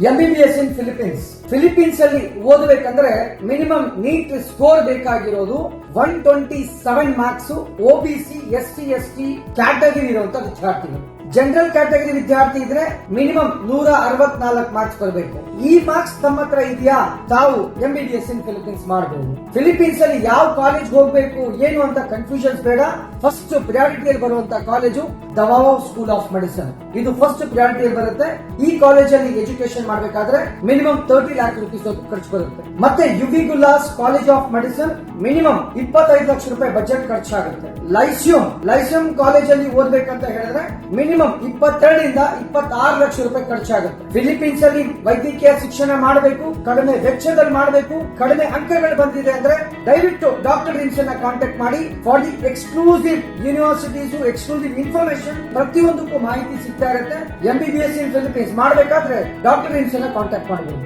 MBBS ಇನ್ Philippines ಅಲ್ಲಿ ಓದಬೇಕಂದ್ರೆ minimum neat score ಬೇಕಾಗಿರೋದು 127 marks. OBC SC ST category ಇರುವಂತ ವಿದ್ಯಾರ್ಥಿಗಳು. ಜನರಲ್ ಕ್ಯಾಟಗರಿ ವಿದ್ಯಾರ್ಥಿ ಇದ್ರೆ ಮಿನಿಮಮ್ 164 ಮಾರ್ಕ್ಸ್ ಬರಬೇಕು. ಈ ಮಾರ್ಕ್ಸ್ ತಮ್ಮ ಹತ್ರ ಇದೆಯಾ, ತಾವು MBBS ಇನ್ ಫಿಲಿಪೀನ್ಸ್ ಮಾಡಬಹುದು. ಫಿಲಿಪೀನ್ಸ್ ಅಲ್ಲಿ ಯಾವ ಕಾಲೇಜ್ ಹೋಗ್ಬೇಕು ಏನು ಅಂತ ಕನ್ಫ್ಯೂಷನ್ಸ್ ಬೇಡ. ಫಸ್ಟ್ ಪ್ರಿಯಾರಿಟಿಯಲ್ಲಿ ಬರುವಂತ ಕಾಲೇಜು ದವಾವೋ ಸ್ಕೂಲ್ ಆಫ್ ಮೆಡಿಸಿನ್. ಇದು ಫಸ್ಟ್ ಪ್ರಿಯಾರಿಟಿಯಲ್ಲಿ ಬರುತ್ತೆ. ಈ ಕಾಲೇಜಲ್ಲಿ ಎಜುಕೇಶನ್ ಮಾಡಬೇಕಾದ್ರೆ ಮಿನಿಮಮ್ 30 lakh rupees ಖರ್ಚು ಬರುತ್ತೆ. ಮತ್ತೆ ಯುಬಿಗುಲಾಸ್ ಕಾಲೇಜ್ ಆಫ್ ಮೆಡಿಸಿನ್ ಮಿನಿಮಮ್ 25 ಲಕ್ಷ ರೂಪಾಯಿ ಬಜೆಟ್ ಖರ್ಚಾಗುತ್ತೆ. ಲೈಸಿಯಂ ಕಾಲೇಜ್ ಅಲ್ಲಿ ಓದ್ಬೇಕಂತ ಹೇಳಿದ್ರೆ ಮಿನಿಮಮ್ 22 ಇಂದ 26 ಲಕ್ಷ ರೂಪಾಯಿ ಖರ್ಚಾಗುತ್ತೆ. ಫಿಲಿಪೀನ್ಸ್ ಅಲ್ಲಿ ವೈದ್ಯಕೀಯ ಶಿಕ್ಷಣ ಮಾಡಬೇಕು, ಕಡಿಮೆ ವೆಚ್ಚದಲ್ಲಿ ಮಾಡಬೇಕು, ಕಡಿಮೆ ಅಂಕಗಳು ಬಂದಿದೆ ಅಂದ್ರೆ ದಯವಿಟ್ಟು ಡಾಕ್ಟರ್ ರಿಮ್ಸ್ ಅನ್ನ ಕಾಂಟ್ಯಾಕ್ಟ್ ಮಾಡಿ. For the exclusive universities, exclusive information, ಪ್ರತಿಯೊಂದಕ್ಕೂ ಮಾಹಿತಿ ಸಿಗ್ತಾ ಇರುತ್ತೆ. MBBS ಇನ್ ಫಿಲಿಪೀನ್ಸ್ ಮಾಡಬೇಕಾದ್ರೆ ಡಾಕ್ಟರ್ ರಿಮ್ಸ್ ಅನ್ನ ಕಾಂಟ್ಯಾಕ್ಟ್ ಮಾಡಬಹುದು.